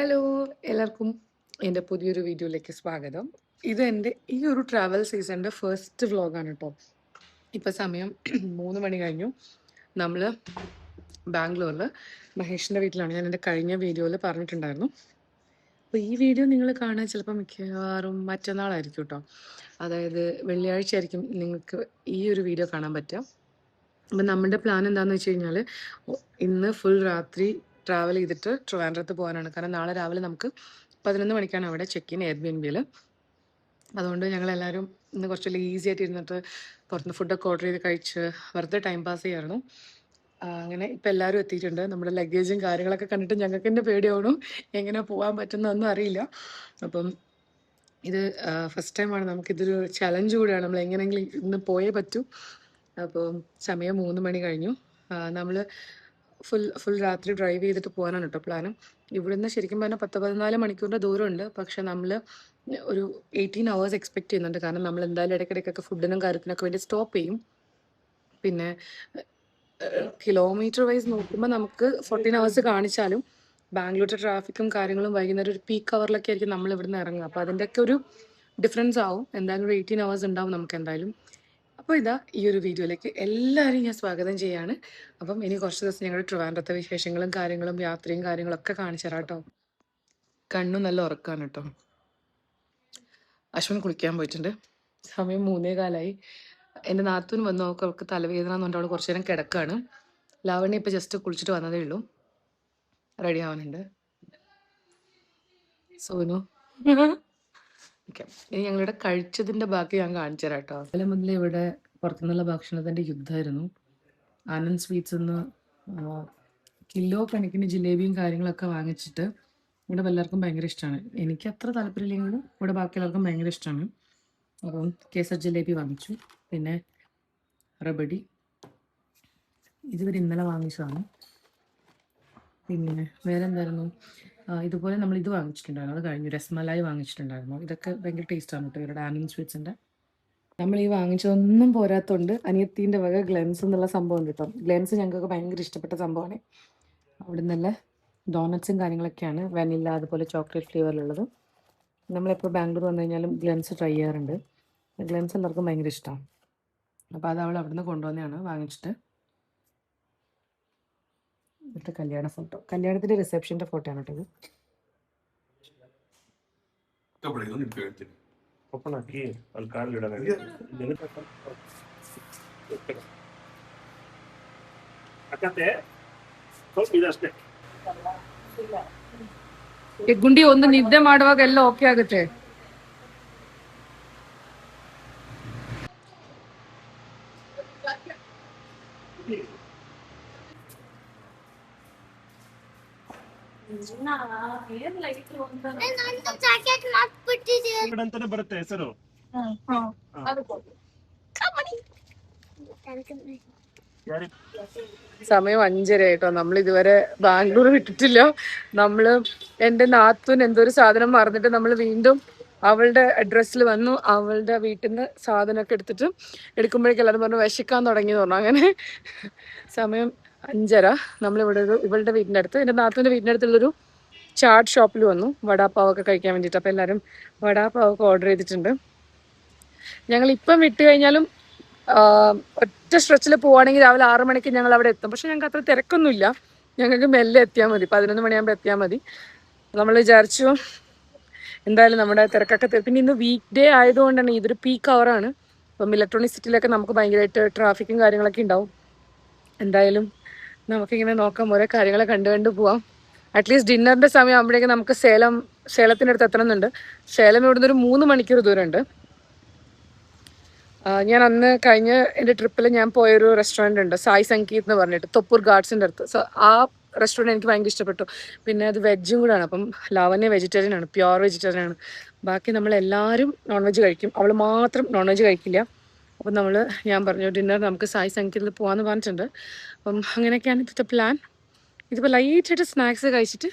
Hello, എല്ലാവർക്കും എൻ്റെ പുതിയൊരു വീഡിയോയിലേക്ക് സ്വാഗതം. ഇത് എൻ്റെ ഈ ഒരു ട്രാവൽ സീസണിൻ്റെ ഫസ്റ്റ് വ്ളോഗാണ് കേട്ടോ. ഇപ്പം സമയം 3 മണി കഴിഞ്ഞു. നമ്മൾ ബാംഗ്ലൂരിൽ മഹേഷിൻ്റെ വീട്ടിലാണ്. ഞാൻ എൻ്റെ കഴിഞ്ഞ വീഡിയോയിൽ പറഞ്ഞിട്ടുണ്ടായിരുന്നു. അപ്പോൾ ഈ വീഡിയോ നിങ്ങൾ കാണാൻ ചിലപ്പോൾ മിക്കവാറും മറ്റന്നാളായിരിക്കും കേട്ടോ. അതായത് വെള്ളിയാഴ്ച ആയിരിക്കും നിങ്ങൾക്ക് ഈ ഒരു വീഡിയോ കാണാൻ പറ്റുക. അപ്പം നമ്മുടെ പ്ലാൻ എന്താണെന്ന് വെച്ച് കഴിഞ്ഞാൽ ഇന്ന് ഫുൾ രാത്രി ട്രാവൽ ചെയ്തിട്ട് ട്രിവാൻഡ്രത്ത് പോകാനാണ്. കാരണം നാളെ രാവിലെ നമുക്ക് 11 മണിക്കാണ് അവിടെ ചെക്ക് ഇൻ എയർബിഎൻബിയിൽ. അതുകൊണ്ട് ഞങ്ങളെല്ലാവരും ഇന്ന് കുറച്ച് ഈസി ആയിട്ട് ഇരുന്നിട്ട് പുറത്തുനിന്ന് ഫുഡൊക്കെ ഓർഡർ ചെയ്ത് കഴിച്ച് വെറുതെ ടൈം പാസ് ചെയ്യായിരുന്നു. അങ്ങനെ ഇപ്പം എല്ലാവരും എത്തിയിട്ടുണ്ട്. നമ്മുടെ ലഗേജും കാര്യങ്ങളൊക്കെ കണ്ടിട്ട് ഞങ്ങൾക്ക് തന്നെ പേടിയാവണം, എങ്ങനെ പോകാൻ പറ്റുന്നതൊന്നും അറിയില്ല. അപ്പം ഇത് ഫസ്റ്റ് ടൈമാണ്, നമുക്കിതൊരു ചലഞ്ച് കൂടിയാണ്. നമ്മൾ എങ്ങനെയെങ്കിലും ഇന്ന് പോയേ പറ്റൂ. അപ്പോൾ സമയം 3 മണി കഴിഞ്ഞു. നമ്മൾ ഫുൾ രാത്രി ഡ്രൈവ് ചെയ്തിട്ട് പോകാനാണ് കേട്ടോ പ്ലാനും. ഇവിടുന്ന് ശരിക്കും പറഞ്ഞാൽ 10-14 മണിക്കൂറിൻ്റെ ദൂരമുണ്ട്. പക്ഷെ നമ്മൾ ഒരു 18 hours എക്സ്പെക്ട് ചെയ്യുന്നുണ്ട്. കാരണം നമ്മൾ എന്തായാലും ഇടയ്ക്കിടയ്ക്കൊക്കെ ഫുഡിനും കാര്യത്തിനൊക്കെ വേണ്ടി സ്റ്റോപ്പ് ചെയ്യും. പിന്നെ കിലോമീറ്റർ വൈസ് നോക്കുമ്പോൾ നമുക്ക് 14 hours കാണിച്ചാലും ബാംഗ്ലൂരിലെ ട്രാഫിക്കും കാര്യങ്ങളും വൈകുന്നേരം ഒരു പീക്ക് അവറിലൊക്കെ ആയിരിക്കും നമ്മൾ ഇവിടുന്ന് ഇറങ്ങുക. അപ്പോൾ അതിൻ്റെയൊക്കെ ഒരു ഡിഫറൻസ് ആവും. എന്തായാലും ഒരു 18 hours ഉണ്ടാവും നമുക്ക് എന്തായാലും. അപ്പോൾ ഇതാ ഈ ഒരു വീഡിയോയിലേക്ക് എല്ലാവരും ഞാൻ സ്വാഗതം ചെയ്യാണ്. അപ്പം ഇനി കുറച്ച് ദിവസം ഞങ്ങളുടെ ട്രിവാൻഡ്രത്തെ വിശേഷങ്ങളും കാര്യങ്ങളും യാത്രയും കാര്യങ്ങളൊക്കെ കാണിച്ചു തരാം കേട്ടോ. കണ്ണു നല്ല ഉറക്കാണ് കേട്ടോ. അശ്വിൻ കുളിക്കാൻ പോയിട്ടുണ്ട്. സമയം 3:15. എൻ്റെ നാത്തൂന് വന്നു നോക്കും. അവൾക്ക് തലവേദന എന്നുകൊണ്ട് അവൾ കുറച്ച് നേരം കിടക്കാണ്. ലാവണ്യ ഇപ്പോൾ ജസ്റ്റ് കുളിച്ചിട്ട് വന്നതേ ഉള്ളൂ, റെഡി ആവാനുണ്ട്. സോനു ഓക്കെ. ഇനി ഞങ്ങളിവിടെ കഴിച്ചതിൻ്റെ ബാക്കി ഞാൻ കാണിച്ചു തരാം കേട്ടോ. അതിലെ മുതലേ ഇവിടെ പുറത്തുനിന്നുള്ള ഭക്ഷണത്തിൻ്റെ യുദ്ധമായിരുന്നു. ആനന്ദ് സ്വീറ്റ്സ് നിന്ന് കിലോ കണക്കിന് ജിലേബിയും കാര്യങ്ങളൊക്കെ വാങ്ങിച്ചിട്ട് ഇവിടെ എല്ലാവർക്കും ഭയങ്കര ഇഷ്ടമാണ്. എനിക്ക് അത്ര താല്പര്യമില്ലെങ്കിലും ഇവിടെ ബാക്കി എല്ലാവർക്കും ഭയങ്കര ഇഷ്ടമാണ്. അപ്പം കേസർ ജിലേബി വാങ്ങിച്ചു. പിന്നെ റബഡി ഇതുവരെ ഇന്നലെ വാങ്ങിച്ചതാണ്. പിന്നെ വേറെ എന്തായിരുന്നു, ഇതുപോലെ നമ്മൾ ഇത് വാങ്ങിച്ചിട്ടുണ്ടായിരുന്നു. അത് കഴിഞ്ഞു. രസ്മലായി വാങ്ങിച്ചിട്ടുണ്ടായിരുന്നു. ഇതൊക്കെ ഭയങ്കര ടേസ്റ്റാണ് കേട്ടോ ഇവരുടെ ആനന്ദ് സ്വീറ്റ്സിൻ്റെ. നമ്മൾ ഈ വാങ്ങിച്ചതൊന്നും പോരാത്തതുകൊണ്ട് അനിയത്തീൻ്റെ വക ഗ്ലെൻസ് എന്നുള്ള സംഭവം കിട്ടും. ഗ്ലെൻസ് ഞങ്ങൾക്ക് ഭയങ്കര ഇഷ്ടപ്പെട്ട സംഭവമാണ്. അവിടെ നിന്നല്ല ഡോണറ്റ്സും കാര്യങ്ങളൊക്കെയാണ്, വാനില അതുപോലെ ചോക്ലേറ്റ് ഫ്ലേവറിലുള്ളത്. നമ്മളെപ്പോൾ ബാംഗ്ലൂർ വന്നു കഴിഞ്ഞാലും ഗ്ലെൻസ് ട്രൈ ചെയ്യാറുണ്ട്. ഗ്ലെൻസ് എല്ലാവർക്കും ഭയങ്കര ഇഷ്ടമാണ്. അപ്പോൾ അത് അവൾ അവിടെ നിന്ന് കൊണ്ടുവന്നതാണ് വാങ്ങിച്ചിട്ട്. ഇവിടുത്തെ കല്യാണ ഫോട്ടോ, കല്യാണത്തിൻ്റെ റിസപ്ഷൻ്റെ ഫോട്ടോ ആണ് കേട്ടോ ഇത്. Open aquí al carro y la acá te olvidaste. ಗುಂಡಿ ಒಂದು ನಿದ್ದೆ ಮಾಡುವಾಗ ಎಲ್ಲ ಓಕೆ ಆಗುತ್ತೆ. ಅಂತಾನೆ ಬರುತ್ತೆ ಹೆಸರು. സമയം 5:30 കേട്ടോ. നമ്മൾ ഇതുവരെ ബാംഗ്ലൂർ വിട്ടിട്ടില്ല. നമ്മള് എൻ്റെ നാത്തൂൻ എന്തൊരു സാധനം മറന്നിട്ട് നമ്മൾ വീണ്ടും അവളുടെ അഡ്രസ്സിൽ വന്നു. അവളുടെ വീട്ടിൽ നിന്ന് സാധനമൊക്കെ എടുക്കുമ്പോഴേക്കും എല്ലാവരും പറഞ്ഞു വിശക്കാൻ തുടങ്ങിയെന്ന് പറഞ്ഞു. അങ്ങനെ സമയം 5:30. നമ്മളിവിടെ ഇവളുടെ വീടിൻ്റെ അടുത്ത്, എൻ്റെ നാത്തൂൻ്റെ വീടിൻ്റെ അടുത്തുള്ളൊരു ചാട്ട് ഷോപ്പിൽ വന്നു വടാപ്പാവൊക്കെ കഴിക്കാൻ വേണ്ടിയിട്ട്. അപ്പോൾ എല്ലാവരും വടാപ്പാവൊക്കെ ഓർഡർ ചെയ്തിട്ടുണ്ട്. ഞങ്ങൾ ഇപ്പം വിട്ട് കഴിഞ്ഞാലും ഒറ്റ സ്ട്രെച്ചിൽ പോവുകയാണെങ്കിൽ രാവിലെ 6 മണിക്ക് ഞങ്ങൾ അവിടെ എത്തും. പക്ഷെ ഞങ്ങൾക്ക് അത്ര തിരക്കൊന്നുമില്ല. ഞങ്ങൾക്ക് മെല്ലെ എത്തിയാൽ മതി, 11 മണിയാകുമ്പോൾ എത്തിയാൽ മതി. നമ്മൾ വിചാരിച്ചു എന്തായാലും നമ്മുടെ തിരക്കൊക്കെ പിന്നെ ഇന്ന് വീക്ക് ഡേ ആയതുകൊണ്ടാണ് ഇതൊരു പീക്ക് അവറാണ്. ഇപ്പം ഇലക്ട്രോണിക് സിറ്റിയിലൊക്കെ നമുക്ക് ഭയങ്കരമായിട്ട് ട്രാഫിക്കും കാര്യങ്ങളൊക്കെ ഉണ്ടാവും. എന്തായാലും നമുക്കിങ്ങനെ നോക്കാം, ഓരോ കാര്യങ്ങളെ കണ്ടു പോവാം. അറ്റ്ലീസ്റ്റ് ഡിന്നറിൻ്റെ സമയം ആകുമ്പോഴേക്കും നമുക്ക് സേലത്തിനടുത്ത് എത്തണമെന്നുണ്ട്. സേലം ഇവിടുന്ന് ഒരു 3 മണിക്കൂർ ദൂരമുണ്ട്. ഞാൻ അന്ന് കഴിഞ്ഞ എൻ്റെ ട്രിപ്പിൽ ഞാൻ പോയൊരു റെസ്റ്റോറൻറ്റ് ഉണ്ട്, സായി സംഗീത് എന്ന് പറഞ്ഞിട്ട്, തൊപ്പൂർ ഗാർഡ്സിൻ്റെ അടുത്ത്. സോ ആ റെസ്റ്റോറൻറ്റ് എനിക്ക് ഭയങ്കര ഇഷ്ടപ്പെട്ടു. പിന്നെ അത് വെജും കൂടെയാണ്. അപ്പം ലാവണ്യ വെജിറ്റേറിയൻ ആണ്, പ്യുവർ വെജിറ്റേറിയൻ ആണ്. ബാക്കി നമ്മളെല്ലാവരും നോൺ വെജ് കഴിക്കും, അവൾ മാത്രം നോൺ വെജ് കഴിക്കില്ല. അപ്പം ഞാൻ പറഞ്ഞു ഡിന്നർ നമുക്ക് സായി സംഗീതിൽ പോകാമെന്ന് പറഞ്ഞിട്ടുണ്ട്. അപ്പം അങ്ങനെയൊക്കെയാണ് ഇപ്പോഴത്തെ പ്ലാൻ. ഇതിപ്പോൾ ലൈറ്റായിട്ട് സ്നാക്സ് കഴിച്ചിട്ട്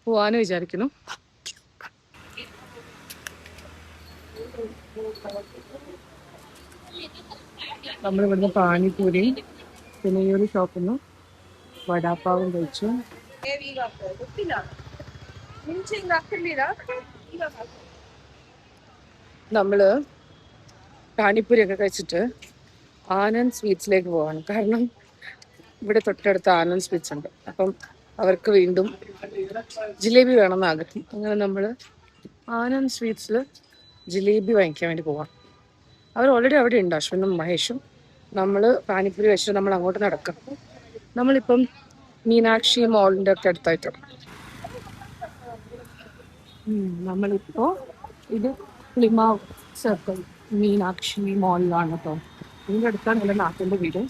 പോകാമെന്ന് വിചാരിക്കുന്നു. നമ്മളിവിടുന്ന് പാനിപൂരി പിന്നെ ഈ ഒരു ഷോപ്പിൽ നിന്ന് വടാപ്പാവും കഴിച്ചു. നമ്മള് പാനിപ്പൂരി ഒക്കെ കഴിച്ചിട്ട് ആനന്ദ് സ്വീറ്റ്സിലേക്ക് പോവാണ്. കാരണം ഇവിടെ തൊട്ടടുത്ത് ആനന്ദ് സ്വീറ്റ്സ് ഉണ്ട്. അപ്പം അവർക്ക് വീണ്ടും ജിലേബി വേണമെന്ന് ആഗ്രഹം. അങ്ങനെ നമ്മൾ ആനന്ദ് സ്വീറ്റ്സിൽ ജിലേബി വാങ്ങിക്കാൻ വേണ്ടി പോവാം. അവർ ഓൾറെഡി അവിടെ ഉണ്ട്, അശ്വിനും മഹേഷും. നമ്മൾ പാനിപ്പൂരി കഴിച്ചിട്ട് നമ്മൾ അങ്ങോട്ട് നടക്കാം. നമ്മളിപ്പം മീനാക്ഷി മോളിൻ്റെ ഒക്കെ അടുത്തായിട്ടാണ്. നമ്മളിപ്പോൾ ഇത് പ്ലിമാവ് സർക്കിൾ മീനാക്ഷി മോളിലാണ് കേട്ടോ. ഇതിൻ്റെ അടുത്താണ് എൻ്റെ നാട്ടിൻ്റെ വീട്.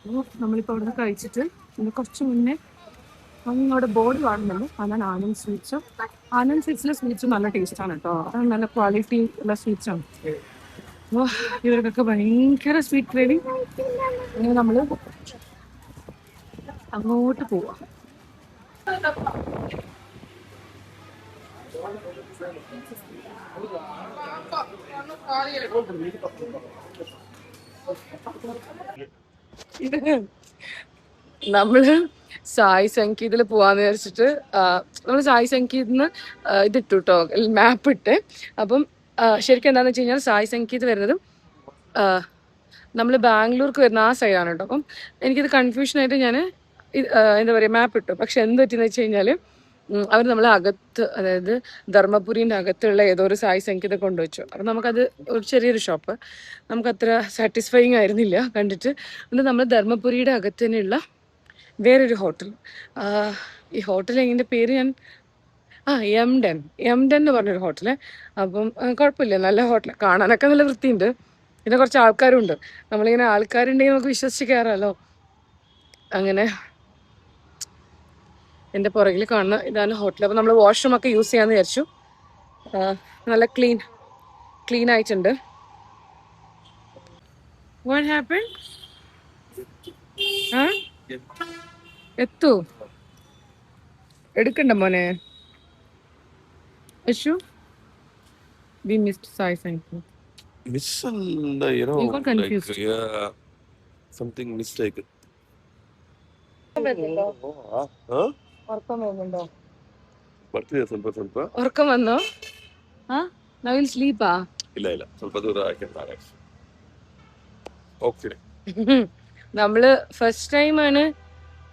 അപ്പോൾ നമ്മളിപ്പോൾ അവിടെ നിന്ന് കഴിച്ചിട്ട് ഇന്ന് കുറച്ച് മുന്നേ അവിടെ ബോർഡ് കാണുന്നുണ്ട്, അതാണ് ആനന്ദ് സ്വീറ്റ്സ്. ആനന്ദ് സ്വീറ്റ്സിലെ സ്വീറ്റ്സ് നല്ല ടേസ്റ്റാണ് കേട്ടോ. അത് നല്ല ക്വാളിറ്റി ഉള്ള സ്വീറ്റ്സാണ്. അപ്പോൾ ഇവർക്കൊക്കെ ഭയങ്കര സ്വീറ്റ് ക്രേവിങ്. അങ്ങനെ നമ്മൾ അങ്ങോട്ട് പോവാം. ഇത് നമ്മള് സായി സംഗീതിൽ പോവാന്ന് വിചാരിച്ചിട്ട് നമ്മൾ സായി സംഗീതിന്ന് ഇതിട്ടു കേട്ടോ, മാപ്പ് ഇട്ട്. അപ്പം ശരിക്കും എന്താന്ന് വെച്ച് കഴിഞ്ഞാൽ സായി സംഗീത് വരുന്നതും നമ്മൾ ബാംഗ്ലൂർക്ക് വരുന്ന ആ സൈഡാണ് കേട്ടോ. അപ്പം എനിക്കിത് കൺഫ്യൂഷനായിട്ട് ഞാൻ എന്താ പറയുക മാപ്പ് ഇട്ടു. പക്ഷെ എന്ത് പറ്റിയെന്ന് വെച്ച് കഴിഞ്ഞാൽ അവർ നമ്മളെ അകത്ത്, അതായത് ധർമ്മപുരീൻ്റെ അകത്തുള്ള ഏതോ ഒരു സായി സംഗീതം കൊണ്ടുവച്ചു. അപ്പം നമുക്കത് ഒരു ചെറിയൊരു ഷോപ്പ്, നമുക്കത്ര സാറ്റിസ്ഫൈങ് ആയിരുന്നില്ല കണ്ടിട്ട്. എന്നിട്ട് നമ്മൾ ധർമ്മപുരിയുടെ അകത്ത് തന്നെയുള്ള വേറൊരു ഹോട്ടൽ, ഈ ഹോട്ടൽ ഇതിൻ്റെ പേര് ഞാൻ എംഡൻ എന്ന് പറഞ്ഞൊരു ഹോട്ടല്. അപ്പം കുഴപ്പമില്ല, നല്ല ഹോട്ടൽ, കാണാനൊക്കെ നല്ല വൃത്തിയുണ്ട്. പിന്നെ കുറച്ച് ആൾക്കാരും ഉണ്ട്. നമ്മളിങ്ങനെ ആൾക്കാരുണ്ടെങ്കിൽ നമുക്ക് വിശ്വസിച്ച് കയറാമല്ലോ. അങ്ങനെ എൻ്റെ പുറകിൽ കാണുന്ന ഇതാണ് ഹോട്ടൽ. അപ്പോൾ നമ്മൾ വാഷ്റൂം ഒക്കെ യൂസ് ചെയ്യാമെന്ന് വിചാരിച്ചു. നല്ല ക്ലീൻ ആയിട്ടുണ്ട്. What happened? എത്തു എടുക്കണ്ട മോനെ. Ashu, we missed Sai Sankeet. Miss and You got confused. like yeah, something mistaken. ഉറക്കം വരുന്നുണ്ടോ? ಬರ್ತಿದೆ ಸ್ವಲ್ಪ ഉറക്കം വന്നോ? Now you'll sleep ആ? ಇಲ್ಲ ಸ್ವಲ್ಪ ದೂರ ಹಾಕಿದ್ದಾರೆ. ഓക്കെ. നമ്മള് ഫസ്റ്റ് ടൈമാണ്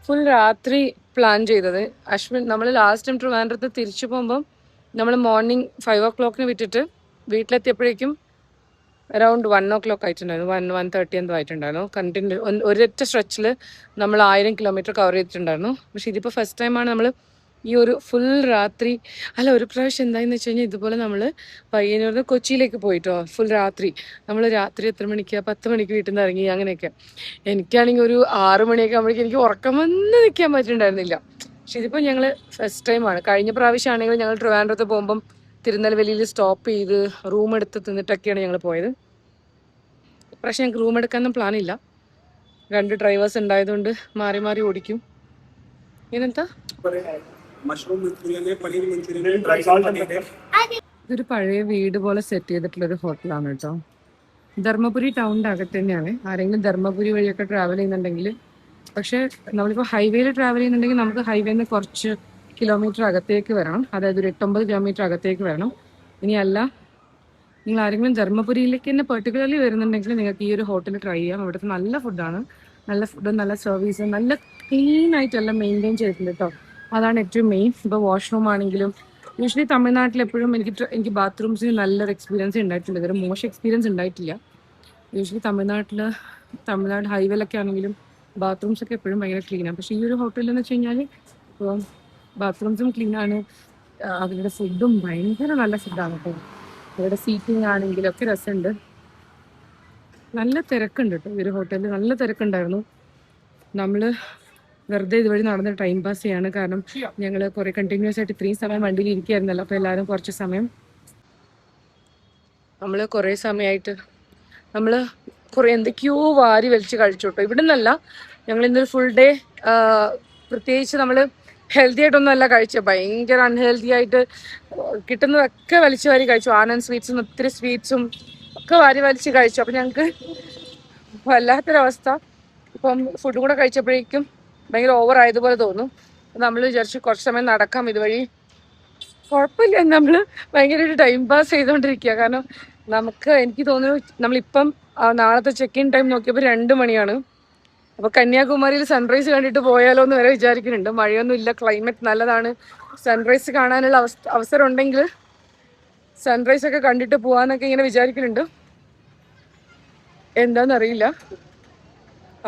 ഫുൾ രാത്രി പ്ലാൻ ചെയ്തത്. അശ്വിൻ, നമ്മൾ ലാസ്റ്റ് ടൈം ട്രിവാൻഡ്രത്ത് തിരിച്ചു പോകുമ്പം നമ്മൾ മോർണിംഗ് 5 o'clock വിട്ടിട്ട് വീട്ടിലെത്തിയപ്പോഴേക്കും അറൗണ്ട് 1 o'clock ആയിട്ടുണ്ടായിരുന്നു. 1:30 എന്തോ ആയിട്ടുണ്ടായിരുന്നു. കണ്ടിന്യൂ ഒരൊറ്റ സ്ട്രെച്ചിൽ നമ്മൾ 1000 kilometer കവർ ചെയ്തിട്ടുണ്ടായിരുന്നു. പക്ഷെ ഇതിപ്പോൾ ഫസ്റ്റ് ടൈമാണ് നമ്മൾ ഈ ഒരു ഫുൾ രാത്രി. അല്ല, ഒരു പ്രാവശ്യം എന്തായെന്ന് വെച്ച് കഴിഞ്ഞാൽ ഇതുപോലെ നമ്മൾ പയ്യന്നൂരിൽ കൊച്ചിയിലേക്ക് പോയിട്ടോ, ഫുൾ രാത്രി. നമ്മൾ രാത്രി എത്ര മണിക്ക്, 10 മണിക്ക് വീട്ടിൽ നിന്ന് ഇറങ്ങി. അങ്ങനെയൊക്കെ എനിക്കാണെങ്കിൽ ഒരു 6 മണിയൊക്കെ ആകുമ്പോഴേക്കും എനിക്ക് ഉറക്കം വന്ന് നിൽക്കാൻ പറ്റുന്നുണ്ടായിരുന്നില്ല. പക്ഷെ ഇതിപ്പോൾ ഞങ്ങൾ ഫസ്റ്റ് ടൈമാണ്. കഴിഞ്ഞ പ്രാവശ്യം ആണെങ്കിൽ ഞങ്ങൾ ട്രിവാൻഡ്രത്ത് പോകുമ്പം തിരുനെൽവേലിയിൽ സ്റ്റോപ്പ് ചെയ്ത് റൂം എടുത്ത് തിന്നിട്ടൊക്കെയാണ് ഞങ്ങൾ പോയത്. പക്ഷെ ഞങ്ങൾക്ക് റൂം എടുക്കാനൊന്നും പ്ലാനില്ല. 2 ഡ്രൈവേഴ്സ് ഉണ്ടായതുകൊണ്ട് മാറി മാറി ഓടിക്കും. ഇതെന്താ? ഇതൊരു പഴയ വീട് പോലെ സെറ്റ് ചെയ്തിട്ടുള്ളൊരു ഹോട്ടലാണ് കേട്ടോ. ധർമ്മപുരി ടൗണിൻ്റെ അകത്ത് തന്നെയാണ്. ആരെങ്കിലും ധർമ്മപുരി വഴിയൊക്കെ ട്രാവൽ ചെയ്യുന്നുണ്ടെങ്കിൽ, പക്ഷേ നമ്മളിപ്പോൾ ഹൈവേയിൽ ട്രാവൽ ചെയ്യുന്നുണ്ടെങ്കിൽ നമുക്ക് ഹൈവേയിൽ നിന്ന് കുറച്ച് കിലോമീറ്റർ അകത്തേക്ക് വരണം. അതായത് ഒരു 8-9 കിലോമീറ്റർ അകത്തേക്ക് വരണം. ഇനിയല്ല, നിങ്ങൾ ആരെങ്കിലും ധർമ്മപുരിയിലേക്ക് തന്നെ പെർട്ടിക്കുലർലി വരുന്നുണ്ടെങ്കിൽ നിങ്ങൾക്ക് ഈ ഒരു ഹോട്ടൽ ട്രൈ ചെയ്യാം. ഇവിടുത്തെ നല്ല ഫുഡാണ്, നല്ല ഫുഡ്, നല്ല സർവീസ്, നല്ല ക്ലീൻ ആയിട്ടെല്ലാം മെയിൻറ്റെയിൻ ചെയ്തിട്ടുണ്ട് കേട്ടോ. അതാണ് ഏറ്റവും മെയിൻ. ഇപ്പോൾ വാഷ്റൂം ആണെങ്കിലും യൂഷ്വലി തമിഴ്നാട്ടിൽ എപ്പോഴും എനിക്ക് ബാത്റൂംസിന് നല്ലൊരു എക്സ്പീരിയൻസ് ഉണ്ടായിട്ടുണ്ട്. ഇതൊരു മോശം എക്സ്പീരിയൻസ് ഉണ്ടായിട്ടില്ല. യൂഷ്വലി തമിഴ്നാട് ഹൈവേയിലൊക്കെ ആണെങ്കിലും ബാത്റൂംസ് ഒക്കെ എപ്പോഴും ഭയങ്കര ക്ലീനാണ്. പക്ഷേ ഈ ഒരു ഹോട്ടലിൽ എന്ന് വെച്ച് കഴിഞ്ഞാൽ ഇപ്പോൾ ബാത്റൂംസും ക്ലീനാണ്, അവരുടെ ഫുഡും ഭയങ്കര നല്ല ഫുഡാണ് കേട്ടോ. അവരുടെ സീറ്റിംഗ് ആണെങ്കിലും ഒക്കെ രസമുണ്ട്. നല്ല തിരക്കുണ്ട് കേട്ടോ ഈ ഒരു ഹോട്ടലിൽ, നല്ല തിരക്കുണ്ടായിരുന്നു. നമ്മൾ വെറുതെ ഇതുവഴി നടന്ന് ടൈം പാസ് ചെയ്യാണ്. കാരണം ഞങ്ങൾ കുറേ കണ്ടിന്യൂസ് ആയിട്ട് ഇത്രയും സമയം വണ്ടിയിൽ ഇരിക്കുകയായിരുന്നല്ലോ. അപ്പോൾ എല്ലാവരും കുറച്ച് സമയം, നമ്മൾ കുറേ സമയമായിട്ട് നമ്മൾ കുറേ എന്തൊക്കെയോ വാരി വലിച്ച് കഴിച്ചു കേട്ടോ. ഇവിടെ നിന്നല്ല, ഞങ്ങൾ ഇന്നൊരു ഫുൾ ഡേ പ്രത്യേകിച്ച് നമ്മൾ ഹെൽത്തി ആയിട്ടൊന്നും അല്ല കഴിച്ചത്. ഭയങ്കര അൺഹെൽത്തി ആയിട്ട് കിട്ടുന്നതൊക്കെ വലിച്ചു വാരി കഴിച്ചു. ആനന്ദ് സ്വീറ്റ്സും ഒത്തിരി സ്വീറ്റ്സും ഒക്കെ വാരി വലിച്ച് കഴിച്ചു. അപ്പം ഞങ്ങൾക്ക് വല്ലാത്തൊരവസ്ഥ. ഇപ്പം ഫുഡ് കൂടെ കഴിച്ചപ്പോഴേക്കും ഭയങ്കര ഓവർ ആയതുപോലെ തോന്നും. നമ്മൾ വിചാരിച്ചു കുറച്ച് സമയം നടക്കാം ഇതുവഴി. കുഴപ്പമില്ല, നമ്മൾ ഭയങ്കരമായിട്ട് ടൈം പാസ് ചെയ്തുകൊണ്ടിരിക്കുക. കാരണം എനിക്ക് തോന്നുന്നു നമ്മളിപ്പം നാളത്തെ ചെക്ക് ഇൻ ടൈം നോക്കിയപ്പോൾ 2 മണിയാണ്. അപ്പോൾ കന്യാകുമാരിയിൽ സൺറൈസ് കണ്ടിട്ട് പോയാലോ എന്ന് വരെ വിചാരിക്കുന്നുണ്ട്. മഴയൊന്നും ഇല്ല, ക്ലൈമറ്റ് നല്ലതാണ്. സൺറൈസ് കാണാനുള്ള അവസരം ഉണ്ടെങ്കിൽ സൺറൈസ് ഒക്കെ കണ്ടിട്ട് പോകാന്നൊക്കെ ഇങ്ങനെ വിചാരിക്കുന്നുണ്ട്. എന്താണെന്നറിയില്ല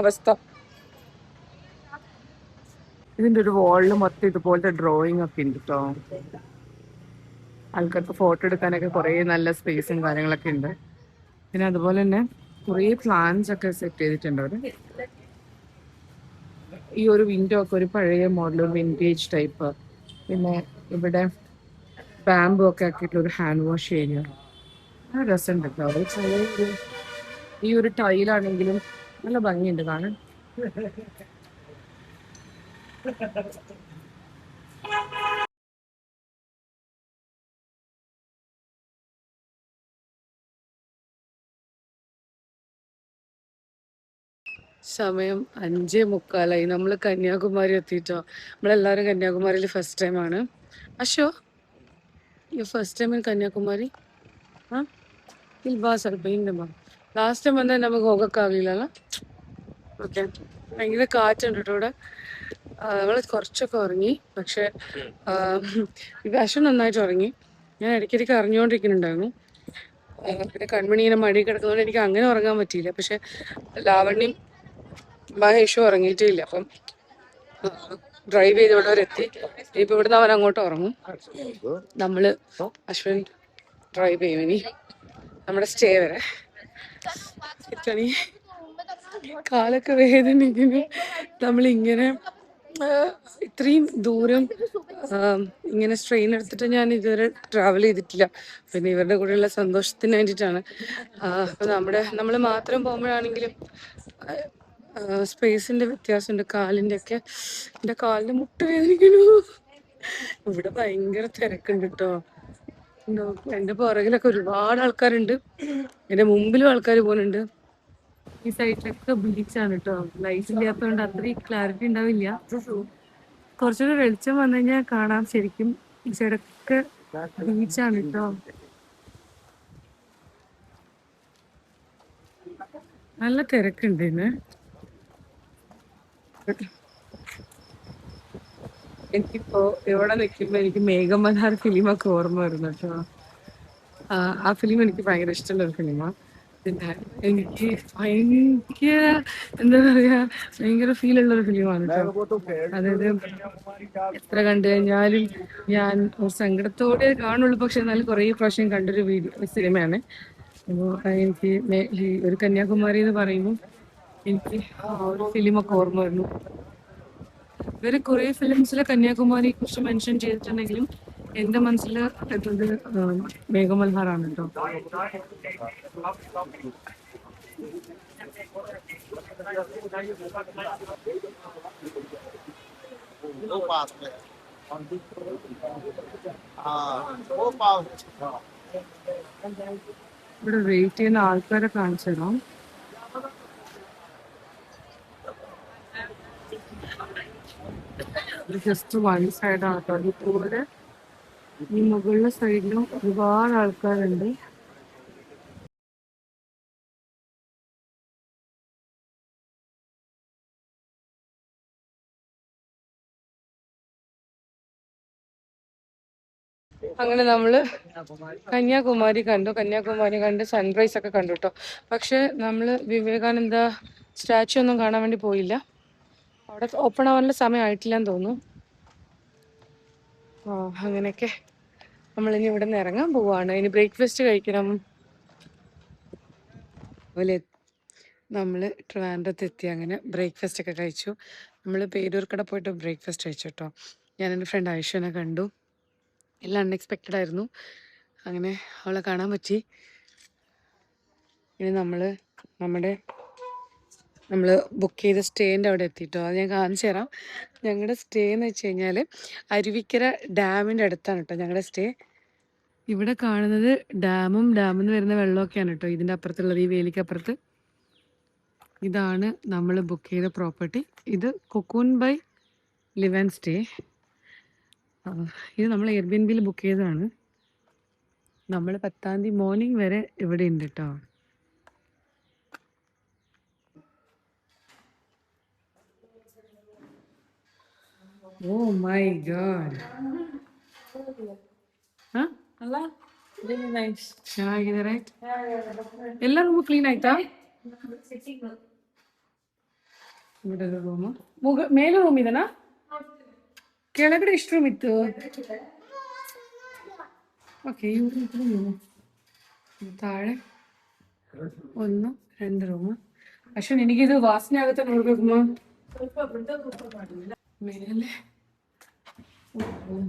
അവസ്ഥ. ഇതിൻ്റെ ഒരു വാളിൽ മൊത്തം ഇതുപോലത്തെ ഡ്രോയിങ് ഒക്കെ ഉണ്ട് കേട്ടോ. ആൾക്കാർക്ക് ഫോട്ടോ എടുക്കാനൊക്കെ കുറേ നല്ല സ്പേസും കാര്യങ്ങളൊക്കെ ഉണ്ട്. പിന്നെ അതുപോലെ തന്നെ കുറേ പ്ലാന്റ്സ് ഒക്കെ സെറ്റ് ചെയ്തിട്ടുണ്ട് അവിടെ. ഈ ഒരു വിൻഡോ ഒക്കെ ഒരു പഴയ മോഡൽ, ഒരു വിൻറ്റേജ് ടൈപ്പ്. പിന്നെ ഇവിടെ ബാമ്പു ഒക്കെ ആക്കിയിട്ടുള്ള ഒരു ഹാൻഡ് വാഷ് ഏരിയ. രസമുണ്ട് കേട്ടോ. ഒരു ചെറിയ ഈ ഒരു ടൈലാണെങ്കിലും നല്ല ഭംഗിയുണ്ട് കാണാൻ. സമയം 5:45. നമ്മൾ കന്യാകുമാരി എത്തിയിട്ടോ. നമ്മളെല്ലാവരും കന്യാകുമാരിയിൽ ഫസ്റ്റ് ടൈമാണ്. അശോ, ഈ ഫസ്റ്റ് ടൈം ഇൻ കന്യാകുമാരി? ആ ഇൽബാ ಸ್ವಲ್ಪ ಹಿಂದೆ ಬಾ. ലാസ്റ്റ് ടൈം വന്നാൽ നമുക്ക് ಹೋಗೋಕ್ಕಾಗಲಿಲ್ಲಲ್ಲ. ഓക്കെ, ഭയങ്കര കാറ്റുണ്ട് കേട്ടോ ഇവിടെ. നമ്മൾ കുറച്ചൊക്കെ ഉറങ്ങി, പക്ഷെ വിഷം നന്നായിട്ട് ഉറങ്ങി. ഞാൻ ഇടയ്ക്കിടയ്ക്ക് അറിഞ്ഞുകൊണ്ടിരിക്കുന്നുണ്ടായിരുന്നു. പിന്നെ കൺമണി ഇങ്ങനെ മടി കിടക്കുന്നതുകൊണ്ട് എനിക്ക് അങ്ങനെ ഉറങ്ങാൻ പറ്റിയില്ല. പക്ഷെ ലാവണ്യം മഹേഷും ഉറങ്ങിയിട്ടേ ഇല്ല. അപ്പം ഡ്രൈവ് ചെയ്ത് ഇവിടെ വരെ എത്തി. ഇനിയിപ്പോൾ ഇവിടുന്ന് അവൻ അങ്ങോട്ട് ഉറങ്ങും. നമ്മള് അശ്വിൻ ഡ്രൈവ് ചെയ്യും ഇനി നമ്മുടെ സ്റ്റേ വരെ. ഇറ്റണി കാലൊക്കെ വേദനിക്കുന്നു. നമ്മളിങ്ങനെ ഇത്രയും ദൂരം ഇങ്ങനെ സ്ട്രെയിൻ എടുത്തിട്ട് ഞാൻ ഇതുവരെ ട്രാവൽ ചെയ്തിട്ടില്ല. പിന്നെ ഇവരുടെ കൂടെയുള്ള സന്തോഷത്തിന് വേണ്ടിയിട്ടാണ്. അപ്പം നമ്മൾ മാത്രം പോകുമ്പോഴാണെങ്കിലും സ്പേസിന്റെ വ്യത്യാസമുണ്ട്. കാലിൻ്റെ ഒക്കെ, എൻ്റെ കാലിൻ്റെ മുട്ട വേദനിക്കുന്നു. ഇവിടെ ഭയങ്കര തിരക്കുണ്ട് കേട്ടോ. എൻ്റെ പുറകിലൊക്കെ ഒരുപാട് ആൾക്കാരുണ്ട്, എൻ്റെ മുമ്പിലും ആൾക്കാർ പോകുന്നുണ്ട്. ഈ സൈഡിലൊക്കെ ബീച്ചാണ് കേട്ടോ. ലൈറ്റ് ഇല്ലാത്തതുകൊണ്ട് അത്രയും ക്ലാരിറ്റി ഉണ്ടാവില്ല. കുറച്ചുകൂടെ വെളിച്ചം വന്നു കഴിഞ്ഞാൽ കാണാം ശരിക്കും. ഈ സൈഡൊക്കെ ബീച്ചാണ് കേട്ടോ. നല്ല തിരക്കുണ്ട് ഇന്ന്. എനിക്കിപ്പോ ഇവിടെ നിൽക്കുമ്പോ എനിക്ക് മേഘമൽഹാർ ഫിലിമൊക്കെ ഓർമ്മ വരുന്നു കേട്ടോ. ആ ഫിലിം എനിക്ക് ഭയങ്കര ഇഷ്ടമുള്ള ഒരു ഫിലിമാണ്. പിന്നെ എനിക്ക് ഭയങ്കര എന്താ പറയാ, ഭയങ്കര ഫീലുള്ള ഒരു ഫിലിമാണ് കേട്ടോ. അതായത് എത്ര കണ്ടു കഴിഞ്ഞാലും ഞാൻ ഒരു സങ്കടത്തോടെ കാണുള്ളൂ. പക്ഷെ എന്നാലും കുറേ പ്രാവശ്യം കണ്ടൊരു സിനിമയാണ്. അപ്പോൾ എനിക്ക് ഈ ഒരു കന്യാകുമാരി എന്ന് പറയുമ്പോൾ എനിക്ക് ഒരു ഫിലിമൊക്കെ ഓർമ്മ വരുന്നു. ഇവര് കുറെ ഫിലിംസിലെ കന്യാകുമാരിയെ കുറിച്ച് മെൻഷൻ ചെയ്തിട്ടുണ്ടെങ്കിലും എന്റെ മനസ്സിൽ എത്തുന്നത് മേഘമൽഹാറാണ് കേട്ടോ. ഇവിടെ വെയിറ്റ് ചെയ്യുന്ന ആൾക്കാരെ കാണിച്ചു തരാം. ജസ്റ്റ് വൺ സൈഡാണ് കേട്ടോ. അതുപോലെ ഈ മുകളിലെ സൈഡിലും ഒരുപാട് ആൾക്കാരുണ്ട്. അങ്ങനെ നമ്മള് കന്യാകുമാരി കണ്ട് സൺറൈസ് ഒക്കെ കണ്ടു കേട്ടോ. പക്ഷെ നമ്മള് വിവേകാനന്ദ സ്റ്റാച്ചു ഒന്നും കാണാൻ വേണ്ടി പോയില്ല. അവിടെ ഓപ്പൺ ആവാനുള്ള സമയം ആയിട്ടില്ലെന്ന് തോന്നുന്നു. അങ്ങനെയൊക്കെ നമ്മളിനി ഇവിടെ നിന്ന് ഇറങ്ങാൻ പോവാണ്. ഇനി ബ്രേക്ക്ഫാസ്റ്റ് കഴിക്കണം. അതുപോലെ നമ്മൾ ട്രിവാൻഡ്രത്ത് എത്തി. അങ്ങനെ ബ്രേക്ക്ഫാസ്റ്റ് ഒക്കെ കഴിച്ചു. നമ്മൾ പേരൂർക്കട പോയിട്ട് ബ്രേക്ക്ഫാസ്റ്റ് കഴിച്ചു കേട്ടോ. ഞാൻ എൻ്റെ ഫ്രണ്ട് ഐശ്വനെ കണ്ടു. എല്ലാം അൺഎക്സ്പെക്റ്റഡ് ആയിരുന്നു. അങ്ങനെ അവളെ കാണാൻ പറ്റി. ഇനി നമ്മൾ ബുക്ക് ചെയ്ത സ്റ്റേൻ്റെ അവിടെ എത്തിയിട്ടോ. അത് ഞാൻ കാണിച്ചു തരാം. ഞങ്ങളുടെ സ്റ്റേ എന്ന് വെച്ച് കഴിഞ്ഞാൽ അരുവിക്കര ഡാമിൻ്റെ അടുത്താണ് കേട്ടോ ഞങ്ങളുടെ സ്റ്റേ. ഇവിടെ കാണുന്നത് ഡാമിൽ നിന്ന് വരുന്ന വെള്ളമൊക്കെയാണ് കേട്ടോ. ഇതിൻ്റെ അപ്പുറത്തുള്ളത്, ഈ വേലിക്കപ്പുറത്ത്. ഇതാണ് നമ്മൾ ബുക്ക് ചെയ്ത പ്രോപ്പർട്ടി. ഇത് Cocoon by Live and Stay. ഇത് നമ്മൾ എയർബിഎൻബിയിൽ ബുക്ക് ചെയ്തതാണ്. നമ്മൾ 10-ാം തീയതി മോർണിംഗ് വരെ ഇവിടെ ഉണ്ട് കേട്ടോ. Oh my God. ಚೆನ್ನಾಗಿದೆ ರೈಟ್. ಎಲ್ಲ ರೂಮು ಕ್ಲೀನ್ ಆಯ್ತಾ? ഇവിടെ ഒരു റൂമ്, മേലെ റൂം ಇದೆನಾ? ಕೆಳಗಡೆ ಎಷ್ಟು ರೂಮ್ ಇತ್ತು? ഓക്കെ, ഈ റൂം താഴെ 1, 2 ರೂಮು. ಅಶ್ವಿನ್, എനിക്കിത് ವಾಸನೆ ಆಗುತ್ತೆ ನೋಡ್ಬೇಕಮ್ಮ. ಮೇಲೆ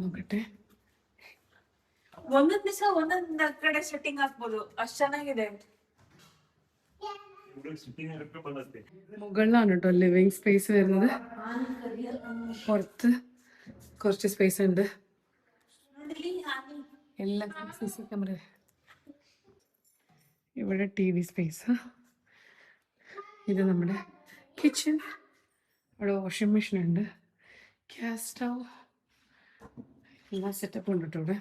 ನೋಕಟ್ಟೆ. ಒಂದೊಂದ್ ದಿವಸ ಒಂದೊಂದ್ ಕಡೆ ಸೆಟ್ಟಿಂಗ್ ಹಾಕ್ಬೋದು, ಅಷ್ಟ್ ಚೆನ್ನಾಗಿದೆ. മുകളിലാണ് കേട്ടോ ലിവിങ് സ്പേസ് വരുന്നത്. പുറത്ത് കുറച്ച് സ്പേസ് ഉണ്ട്. എല്ലാം CC ക്യാമറ. ഇവിടെ TV സ്പേസ്. ഇത് നമ്മുടെ കിച്ചൺ. അവിടെ വാഷിംഗ് മെഷീൻ ഉണ്ട്, ഗ്യാസ് സ്റ്റൗ, എല്ലാ സെറ്റപ്പ് ഉണ്ട് കേട്ടോ ഇവിടെ.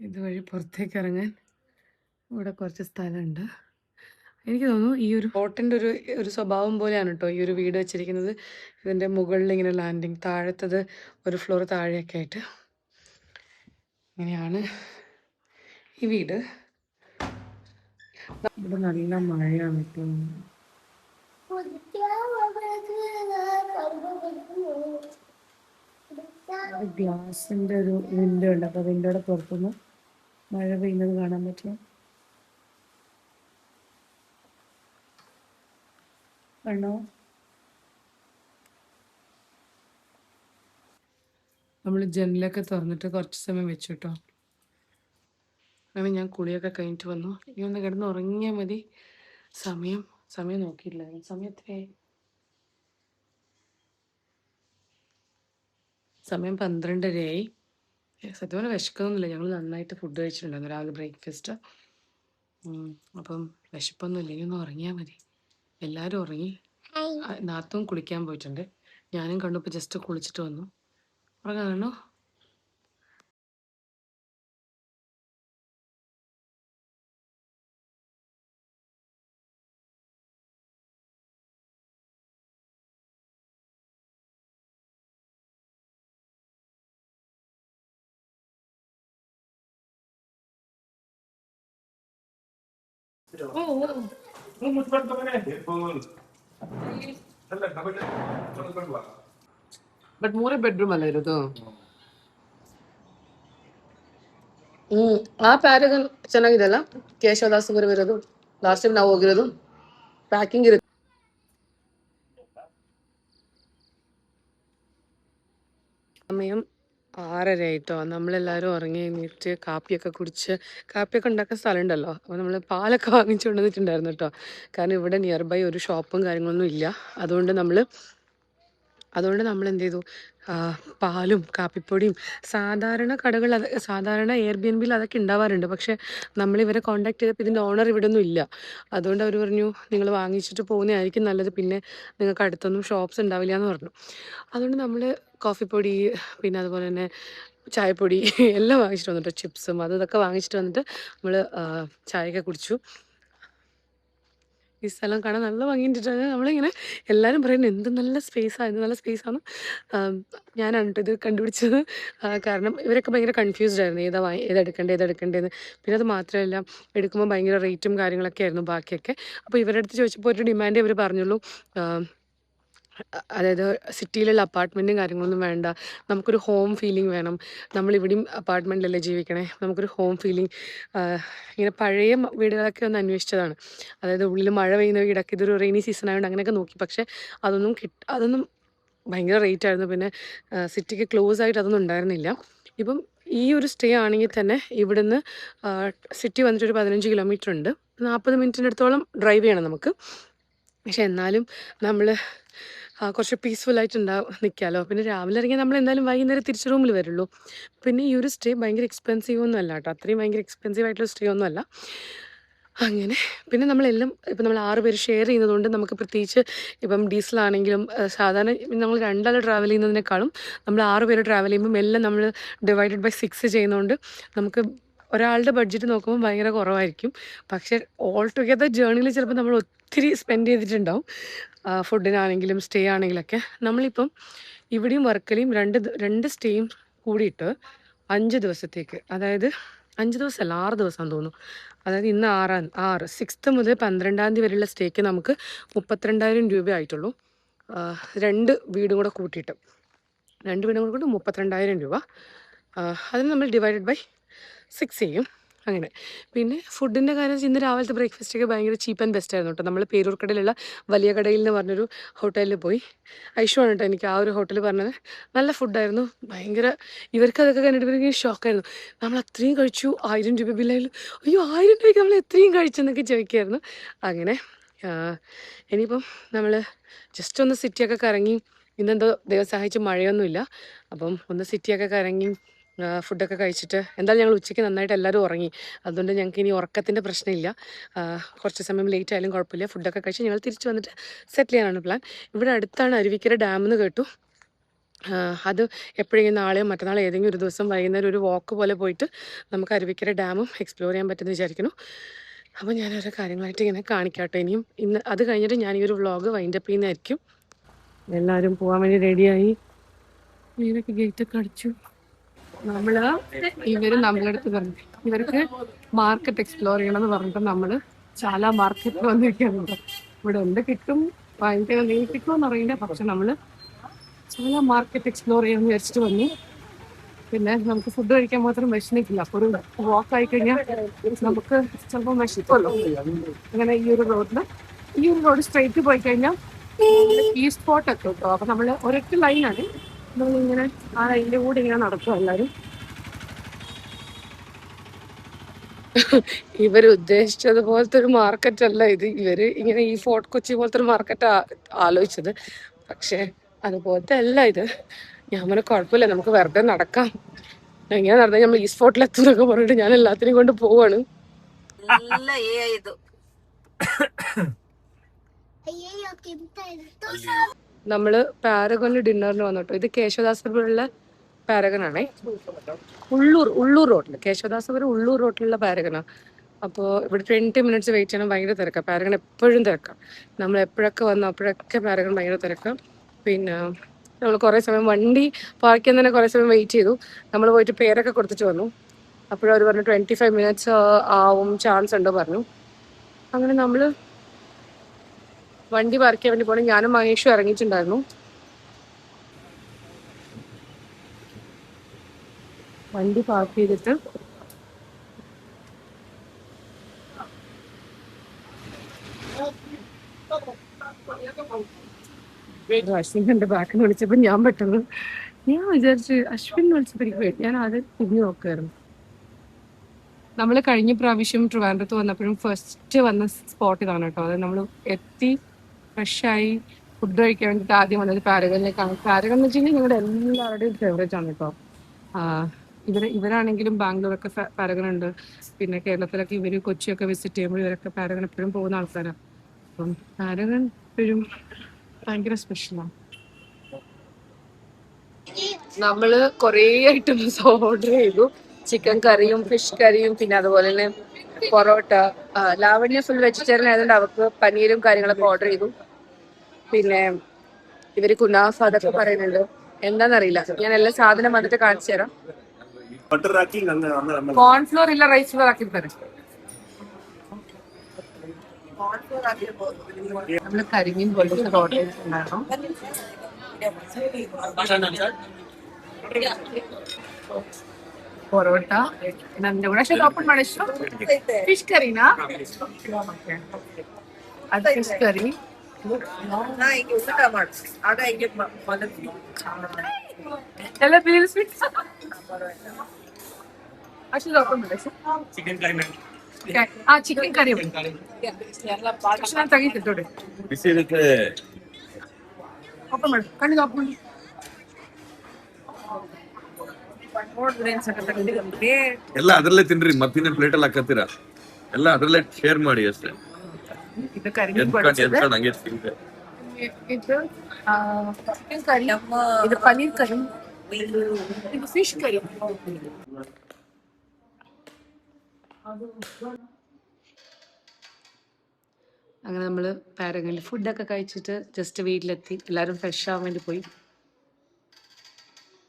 ഇതുവഴി പുറത്തേക്ക് ഇറങ്ങാൻ ഇവിടെ കുറച്ച് സ്ഥലമുണ്ട്. എനിക്ക് തോന്നുന്നു ഈ ഒരു ബോട്ടിൻ്റെ ഒരു സ്വഭാവം പോലെയാണ് കേട്ടോ ഈ ഒരു വീട് വെച്ചിരിക്കുന്നത്. ഇതിൻ്റെ മുകളിൽ ഇങ്ങനെ ലാൻഡിങ്, താഴത്തത് ഒരു ഫ്ലോർ താഴെയൊക്കെ ആയിട്ട്. ഇങ്ങനെയാണ് ഈ വീട്. ഇവിടെ നല്ല മഴയാണ് കേട്ടോ. ഗ്ലാസിൻ്റെ ഒരു വിൻഡോ ഉണ്ട്, അപ്പോൾ വിൻഡോയുടെ പുറത്തുനിന്ന് മഴ പെയ്യുന്നത് കാണാൻ പറ്റും. കണ്ടോ? നമ്മൾ ജനലൊക്കെ തുറന്നിട്ട് കുറച്ച് സമയം വെച്ചു കേട്ടോ. അങ്ങനെ ഞാൻ കുളിയൊക്കെ കഴിഞ്ഞിട്ട് വന്നു. ഇനി ഒന്ന് കിടന്ന് ഉറങ്ങിയാൽ മതി. സമയം നോക്കിയില്ല. സമയം എത്രയായി? സമയം 12:30ആയി. സത്യം പറഞ്ഞാൽ വിശക്കൊന്നുമില്ല. ഞങ്ങൾ നന്നായിട്ട് ഫുഡ് കഴിച്ചിട്ടുണ്ടായിരുന്നു രാവിലെ ബ്രേക്ക്ഫാസ്റ്റ്. അപ്പം വിശപ്പൊന്നുമില്ല. ഇനി ഒന്ന് ഉറങ്ങിയാൽ മതി. എല്ലാവരും ഉറങ്ങി. നാത്തും കുളിക്കാൻ പോയിട്ടുണ്ട്. ഞാനും കണ്ടു. ഇപ്പോൾ ജസ്റ്റ് കുളിച്ചിട്ട് വന്നു. ഉറങ്ങാണോ? ಬಟ್ 3 ಬೆಡ್ರೂಮ್ ಅಲ್ಲ ಇರೋದು. ಆ ಪ್ಯಾರಗನ್ ಚೆನ್ನಾಗಿದೆ ಅಲ್ಲ, ಕೇಶವದಾಸಪುರ ಇರೋದು. ಲಾಸ್ಟ್ ಟೈಮ್ ನಾವು ಹೋಗಿರೋದು. ಪ್ಯಾಕಿಂಗ್ ಇರುತ್ತೆ. സമയം 6:30 ആയിട്ടോ. നമ്മളെല്ലാവരും ഉറങ്ങി കഴിഞ്ഞിട്ട് കാപ്പിയൊക്കെ ഉണ്ടാക്കാൻ സ്ഥലമുണ്ടല്ലോ. അപ്പോൾ നമ്മൾ പാലൊക്കെ വാങ്ങിച്ചു കൊണ്ടുവന്നിട്ടുണ്ടായിരുന്നു കേട്ടോ. കാരണം ഇവിടെ നിയർ ബൈ ഒരു ഷോപ്പും കാര്യങ്ങളൊന്നും ഇല്ല. അതുകൊണ്ട് നമ്മൾ എന്ത് ചെയ്തു, പാലും കാപ്പിപ്പൊടിയും സാധാരണ എയർബിഎൻബിയിൽ അതൊക്കെ ഉണ്ടാവാറുണ്ട്. പക്ഷേ നമ്മളിവരെ കോൺടാക്ട് ചെയ്തപ്പോൾ ഇതിൻ്റെ ഓണർ ഇവിടെ ഒന്നും ഇല്ല. അതുകൊണ്ട് അവർ പറഞ്ഞു നിങ്ങൾ വാങ്ങിച്ചിട്ട് പോകുന്നതായിരിക്കും നല്ലത്, പിന്നെ നിങ്ങൾക്ക് അടുത്തൊന്നും ഷോപ്സ് ഉണ്ടാവില്ല എന്ന് പറഞ്ഞു. അതുകൊണ്ട് നമ്മൾ കോഫിപ്പൊടി, പിന്നെ അതുപോലെ തന്നെ ചായപ്പൊടി എല്ലാം വാങ്ങിച്ചിട്ട് വന്നിട്ട്, ചിപ്സും ഇതൊക്കെ വാങ്ങിച്ചിട്ട് വന്നിട്ട് നമ്മൾ ചായയൊക്കെ കുടിച്ചു. ഈ സ്ഥലം കാണാൻ നല്ല ഭംഗിയിട്ടിട്ടാണ്. നമ്മളിങ്ങനെ എല്ലാവരും പറയുന്നത് എന്ത് നല്ല സ്പേസാണ്. ഞാനാണ് കേട്ടോ ഇത് കണ്ടുപിടിച്ചത്. കാരണം ഇവരൊക്കെ ഭയങ്കര കൺഫ്യൂസ്ഡ് ആയിരുന്നു, ഏതെടുക്കേണ്ടതെന്ന്. പിന്നെ അത് മാത്രമല്ല, എടുക്കുമ്പോൾ ഭയങ്കര റേറ്റും കാര്യങ്ങളൊക്കെ ആയിരുന്നു ബാക്കിയൊക്കെ. അപ്പോൾ ഇവരുടെ അടുത്ത് ചോദിച്ചപ്പോൾ ഒരു ഡിമാൻഡ് ഇവർ പറഞ്ഞുള്ളൂ. അതായത് സിറ്റിയിലുള്ള അപ്പാർട്ട്മെൻറ്റും കാര്യങ്ങളൊന്നും വേണ്ട, നമുക്കൊരു ഹോം ഫീലിംഗ് വേണം. നമ്മളിവിടെയും അപ്പാർട്ട്മെൻറ്റിലല്ലേ ജീവിക്കണേ, നമുക്കൊരു ഹോം ഫീലിംഗ്. ഇങ്ങനെ പഴയ വീടുകളൊക്കെ ഒന്ന് അന്വേഷിച്ചതാണ്. അതായത് ഉള്ളിൽ മഴ പെയ്യുന്ന വീടൊക്കെ, ഇതൊരു റെയിനി സീസൺ ആയതുകൊണ്ട് അങ്ങനെയൊക്കെ നോക്കി. പക്ഷേ അതൊന്നും ഭയങ്കര റേറ്റ് ആയിരുന്നു. പിന്നെ സിറ്റിക്ക് ക്ലോസ് ആയിട്ട് അതൊന്നും ഉണ്ടായിരുന്നില്ല. ഇപ്പം ഈ ഒരു സ്റ്റേ ആണെങ്കിൽ തന്നെ ഇവിടുന്ന് സിറ്റി വന്നിട്ട് ഒരു 15 കിലോമീറ്റർ ഉണ്ട്. 40 മിനിറ്റിൻ്റെ അടുത്തോളം ഡ്രൈവ് ചെയ്യണം നമുക്ക്. പക്ഷെ എന്നാലും നമ്മൾ കുറച്ച് പീസ്ഫുൾ ആയിട്ട് നിൽക്കാമല്ലോ. പിന്നെ രാവിലെ ഇറങ്ങി നമ്മൾ എന്തായാലും വൈകുന്നേരം തിരിച്ച് റൂമിൽ വരുള്ളൂ. പിന്നെ ഈ ഒരു സ്റ്റേ ഭയങ്കര എക്സ്പെൻസീവ് ഒന്നും അല്ല കേട്ടോ, അത്രയും ഭയങ്കര എക്സ്പെൻസീവ് ആയിട്ടുള്ള സ്റ്റേ ഒന്നും അല്ല. അങ്ങനെ പിന്നെ നമ്മളെല്ലാം ഇപ്പം നമ്മൾ 6 പേര് ഷെയർ ചെയ്യുന്നതുകൊണ്ട് നമുക്ക് പ്രത്യേകിച്ച് ഇപ്പം ഡീസലാണെങ്കിലും സാധാരണ നമ്മൾ 2 ആൾ ട്രാവൽ ചെയ്യുന്നതിനേക്കാളും നമ്മൾ 6 പേര് ട്രാവൽ ചെയ്യുമ്പം എല്ലാം നമ്മൾ ഡിവൈഡഡ് ബൈ 6 ചെയ്യുന്നതുകൊണ്ട് നമുക്ക് ഒരാളുടെ ബഡ്ജറ്റ് നോക്കുമ്പോൾ ഭയങ്കര കുറവായിരിക്കും. പക്ഷേ ഓൾ ടുഗെദർ ജേർണിയിൽ ചിലപ്പോൾ നമ്മൾ ഒത്തിരി സ്പെൻഡ് ചെയ്തിട്ടുണ്ടാവും, ഫുഡിനാണെങ്കിലും സ്റ്റേ ആണെങ്കിലൊക്കെ. നമ്മളിപ്പം ഇവിടെയും വർക്കലയും രണ്ട് സ്റ്റേയും കൂടിയിട്ട് 5 ദിവസത്തേക്ക്, അതായത് 5 ദിവസമല്ല 6 ദിവസം തോന്നുന്നു, അതായത് ഇന്ന് 6 മുതൽ 12 തീയതി വരെയുള്ള സ്റ്റേക്ക് നമുക്ക് 32,000 രൂപ ആയിട്ടുള്ളൂ. 2 വീടും കൂടെ കൂട്ടിയിട്ട് 32,000 രൂപ. അതിന് നമ്മൾ ഡിവൈഡഡ് ബൈ 6 ചെയ്യും. അങ്ങനെ പിന്നെ ഫുഡിൻ്റെ കാര്യം ഇന്ന് രാവിലത്തെ ബ്രേക്ക്ഫാസ്റ്റൊക്കെ ഭയങ്കര ചീപ്പ് ആൻഡ് ബെസ്റ്റ് ആയിരുന്നു കേട്ടോ. നമ്മൾ പേരൂർക്കടയിലുള്ള വലിയ കടയിൽ എന്ന് പറഞ്ഞൊരു ഹോട്ടലിൽ പോയി. ഐഷുവാണ് കേട്ടോ എനിക്ക് ആ ഒരു ഹോട്ടൽ പറഞ്ഞത്. നല്ല ഫുഡായിരുന്നു, ഭയങ്കര. ഇവർക്ക് അതൊക്കെ കണ്ടിട്ട് ഭയങ്കര ഷോക്കായിരുന്നു. നമ്മൾ അത്രയും കഴിച്ചു, 1000 രൂപ ബില്ലായാലും, അയ്യോ 1000 രൂപയ്ക്ക് നമ്മൾ എത്രയും കഴിച്ചെന്നൊക്കെ ചോദിക്കുമായിരുന്നു. അങ്ങനെ ഇനിയിപ്പം നമ്മൾ ജസ്റ്റ് ഒന്ന് സിറ്റിയൊക്കെ കറങ്ങി, ഇന്നെന്തോ ദൈവം സഹായിച്ച് മഴയൊന്നുമില്ല, അപ്പം ഒന്ന് സിറ്റിയൊക്കെ കറങ്ങി ഫുഡൊക്കെ കഴിച്ചിട്ട് എന്തായാലും ഞങ്ങൾ ഉച്ചയ്ക്ക് നന്നായിട്ട് എല്ലാവരും ഉറങ്ങി. അതുകൊണ്ട് ഞങ്ങൾക്ക് ഇനി ഉറക്കത്തിൻ്റെ പ്രശ്നമില്ല. കുറച്ച് സമയം ലേറ്റ് ആയാലും കുഴപ്പമില്ല. ഫുഡൊക്കെ കഴിച്ച് ഞങ്ങൾ തിരിച്ച് വന്നിട്ട് സെറ്റിൽ ചെയ്യാനാണ് പ്ലാൻ. ഇവിടെ അടുത്താണ് അരുവിക്കര ഡാം എന്ന് കേട്ടു. അത് എപ്പോഴെങ്കിലും നാളെയോ മറ്റന്നാളോ ഏതെങ്കിലും ഒരു ദിവസം വൈകുന്നേരം ഒരു വാക്ക് പോലെ പോയിട്ട് നമുക്ക് അരുവിക്കര ഡാമും എക്സ്പ്ലോർ ചെയ്യാൻ പറ്റുമെന്ന് വിചാരിക്കുന്നു. അപ്പോൾ ഞാൻ ഓരോ കാര്യങ്ങളായിട്ട് ഇങ്ങനെ കാണിക്കാട്ടെ. ഇനിയും ഇന്ന് അത് കഴിഞ്ഞിട്ട് ഞാൻ ഈ ഒരു വ്ളോഗ് വൈൻഡപ്പ് ചെയ്യുന്നതായിരിക്കും. എല്ലാവരും പോകാൻ വേണ്ടി റെഡിയായി. ഇവരൊക്കെ ഗേറ്റൊക്കെ അടിച്ചു. ഇവര് നമ്മളടുത്ത് പറഞ്ഞു ഇവർക്ക് മാർക്കറ്റ് എക്സ്പ്ലോർ ചെയ്യണമെന്ന് പറഞ്ഞിട്ട് നമ്മൾ ചാല മാർക്കറ്റിൽ വന്നിരിക്കുന്നുണ്ട്. ഇവിടെ എന്ത് കിട്ടും, വാങ്ങിക്കാൻ എന്തെങ്കിലും കിട്ടുമെന്ന് അറിയില്ല. പക്ഷെ നമ്മൾ ചാല മാർക്കറ്റ് എക്സ്പ്ലോർ ചെയ്യാമെന്ന് വിചാരിച്ചിട്ട് വന്നു. പിന്നെ നമുക്ക് ഫുഡ് കഴിക്കാൻ മാത്രം വിശന്നിക്കില്ല. അപ്പോൾ ഒരു വാക്ക് ആയി കഴിഞ്ഞാൽ നമുക്ക് ചിലപ്പോൾ വിശക്കുമല്ലോ. അങ്ങനെ ഈ ഒരു റോഡ് സ്ട്രെയിറ്റ് പോയി കഴിഞ്ഞാൽ ഈ സ്പോട്ട് എത്തും കേട്ടോ. അപ്പം നമ്മൾ ഒരൊറ്റ ലൈനാണ്, നമ്മളിങ്ങനെ ആ ലൈനിൻ്റെ കൂടെ ഇങ്ങനെ നടക്കും എല്ലാവരും. ഇവർ ഉദ്ദേശിച്ചതുപോലത്തെ ഒരു മാർക്കറ്റ് അല്ല ഇത്. ഇവര് ഇങ്ങനെ ഈ ഫോർട്ട് കൊച്ചി പോലത്തെ ഒരു മാർക്കറ്റ് ആലോചിച്ചത്, പക്ഷെ അതുപോലത്തെ അല്ല ഇത്. ഞാൻ പറഞ്ഞ കുഴപ്പമില്ല, നമുക്ക് വെറുതെ നടക്കാം, ഇങ്ങനെ നടന്നാൽ നമ്മൾ ഈ സ്പോട്ടിൽ എത്തുന്നൊക്കെ പറഞ്ഞിട്ട് ഞാൻ എല്ലാത്തിനെയും കൊണ്ട് പോവാണ്. നമ്മള് പാരഗണിൽ ഡിന്നറിന് വന്നിട്ടോ. ഇത് കേശവദാസപുരമുള്ള പാരഗണാണേ, ഉള്ളൂർ റോഡിൽ. കേശവദാസപുരം ഉള്ളൂർ റോഡിലുള്ള പാരഗണാണ്. അപ്പോൾ ഇവിടെ 20 മിനിറ്റ്സ് വെയിറ്റ് ചെയ്യണം. ഭയങ്കര തിരക്കാം. പാരഗൺ എപ്പോഴും തിരക്കാം. നമ്മൾ എപ്പോഴൊക്കെ വന്നു അപ്പോഴൊക്കെ പാരഗൺ ഭയങ്കര തിരക്കാം. പിന്നെ നമ്മൾ കുറേ സമയം വണ്ടി പാർക്ക് ചെയ്യാൻ തന്നെ കുറേ സമയം വെയിറ്റ് ചെയ്തു. നമ്മൾ പോയിട്ട് പേരൊക്കെ കൊടുത്തിട്ട് വന്നു. അപ്പോഴവർ പറഞ്ഞു 25 മിനിറ്റ്സ് ആവും, ചാൻസ് ഉണ്ടോ പറഞ്ഞു. അങ്ങനെ നമ്മൾ വണ്ടി പാർക്ക് ചെയ്യാൻ വേണ്ടി പോകണം. ഞാനും മഹേഷും ഇറങ്ങിയിട്ടുണ്ടായിരുന്നു. വണ്ടി പാർക്ക് ചെയ്തിട്ട് അശ്വിൻ്റെ ബാക്കിൽ വിളിച്ചപ്പോൾ ഞാൻ വിചാരിച്ചു അശ്വിൻ വിളിച്ചപ്പോൾ ഞാൻ ആദ്യം തിരിഞ്ഞു നോക്കുമായിരുന്നു. നമ്മൾ കഴിഞ്ഞ പ്രാവശ്യം ട്രിവാൻഡ്രത്ത് വന്നപ്പോഴും ഫസ്റ്റ് വന്ന സ്പോട്ട് ഇതാണ് കേട്ടോ. അത് നമ്മൾ എത്തി ഫ്രഷായി ഫുഡ് കഴിക്കാൻ വേണ്ടിയിട്ട് ആദ്യം വന്നത് പാരഗണിലേക്കാണ്. പാരഗൺ എന്ന് വെച്ച് കഴിഞ്ഞാൽ ഞങ്ങളുടെ എല്ലാവരുടെയും ഫേവറേറ്റ് ആണ് കേട്ടോ. ഇവരാണെങ്കിലും ബാംഗ്ലൂരൊക്കെ പാരഗൺ ഉണ്ട്. പിന്നെ കേരളത്തിലൊക്കെ ഇവർ കൊച്ചിയൊക്കെ വിസിറ്റ് ചെയ്യുമ്പോൾ ഇവരൊക്കെ പാരഗൺ എപ്പോഴും പോകുന്ന ആൾക്കാരാണ്. അപ്പം പാരഗൺ എപ്പോഴും ഭയങ്കര സ്പെഷ്യലാണ്. നമ്മള് കുറേ ഐറ്റംസ് ഓർഡർ ചെയ്തു. ചിക്കൻ കറിയും ഫിഷ് കറിയും പിന്നെ അതുപോലെ തന്നെ പൊറോട്ട. ലാവണ്യ ഫുൾ വെജിറ്റേറിയൻ ആയതുകൊണ്ട് അവർക്ക് പനീരും കാര്യങ്ങളൊക്കെ ഓർഡർ ചെയ്തു. പിന്നെ ഇവര് കുനാഫ അതൊക്കെ പറയുന്നുണ്ട്, എന്താന്നറിയില്ല. ഞാൻ എല്ലാ സാധനം വന്നിട്ട് കാണിച്ചു തരാം. കോൺഫ്ലോർ ഇല്ല റൈസ് ഫ്ലോർ ആക്കി തരാം. നമ്മള് കരിമീൻ പോലീസ് ഓർഡർ ചെയ്തിട്ടുണ്ടായിരുന്നു. പൊറോട്ട നന്റെ കൂടെ ഓപ്പൺ ഫിഷ് കറിനാ. അത് ഫിഷ് കറി. ಎಲ್ಲ ಬೇರೆ ಸ್ವೀಟ್ ಅಷ್ಟು ಓಪನ್ ಮಾಡಿ ಚಿಕನ್ ಕರಿ ಚಿಕನ್ ಕರಿ ಅಷ್ಟು ನಾನು ತೆಗಿತೀನಿ ನೋಡಿ. ಬಿಸಿ ಇರುತ್ತೆ. ಓಪನ್ ಮಾಡಿ ಕಣ್ಣಿಗೆ ಓಪನ್ ಮಾಡಿ. ನೋಡಿದ್ರೆ ಅನ್ಸಕತ್ತೆ ಎಲ್ಲ ಅದ್ರಲ್ಲೇ ತಿನ್ರಿ, ಮತ್ತಿನ ಪ್ಲೇಟ್ ಅಲ್ಲಿ ಹಾಕತ್ತೀರ. ಎಲ್ಲ ಅದ್ರಲ್ಲೇ ಶೇರ್ ಮಾಡಿ ಅಷ್ಟೇ. ಇದು ಕರಿ ಎದ್ಕೊಂಡು ಹಂಗೆ ತಿಂತೆ. ಇದು ಕರಿ, ಇದು ಪನೀರ್ ಕರಿ, ഇത് ഫിഷ് കറി. അങ്ങനെ നമ്മൾ പാരഗണിൽ ഫുഡൊക്കെ കഴിച്ചിട്ട് ജസ്റ്റ് വീട്ടിലെത്തി. എല്ലാവരും ഫ്രഷ് ആവാൻ വേണ്ടി പോയി.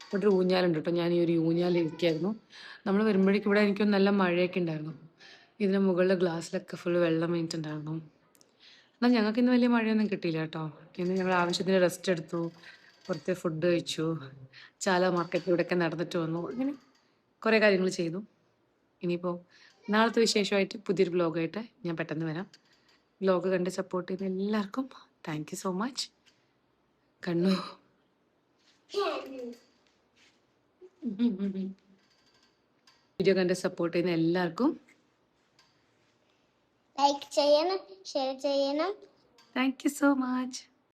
ഇവിടെ ഒരു ഊഞ്ഞാലുണ്ട് കേട്ടോ. ഞാൻ ഈ ഒരു ഊഞ്ഞാലിരിക്കായിരുന്നു. നമ്മൾ വരുമ്പോഴേക്കും ഇവിടെ എനിക്കൊന്ന് നല്ല മഴയൊക്കെ ഉണ്ടായിരുന്നു. ഇതിന് മുകളിൽ ഗ്ലാസ്സിലൊക്കെ ഫുൾ വെള്ളം വീണിട്ടുണ്ടായിരുന്നു. എന്നാൽ ഞങ്ങൾക്ക് ഇന്ന് വലിയ മഴയൊന്നും കിട്ടിയില്ല കേട്ടോ. ഇന്ന് ഞങ്ങൾ ആവശ്യത്തിന് റെസ്റ്റ് എടുത്തു, പുറത്തെ ഫുഡ് കഴിച്ചു, ചാല മാർക്കറ്റിലൂടെയൊക്കെ നടന്നിട്ട് വന്നു. അങ്ങനെ കുറേ കാര്യങ്ങൾ ചെയ്തു. ഇനിയിപ്പോൾ നാളത്തെ വിശേഷമായിട്ട് പുതിയൊരു വ്ലോഗായിട്ട് ഞാൻ പെട്ടെന്ന് വരാം. വ്ലോഗ് കണ്ട് സപ്പോർട്ട് ചെയ്യുന്ന എല്ലാവർക്കും താങ്ക് യു സോ മച്ച്. കണ്ണു വീഡിയോ കണ്ട് സപ്പോർട്ട് ചെയ്യുന്ന എല്ലാവർക്കും ലൈക്ക് ചെയ്യണം, ഷെയർ ചെയ്യണം. Thank you so much.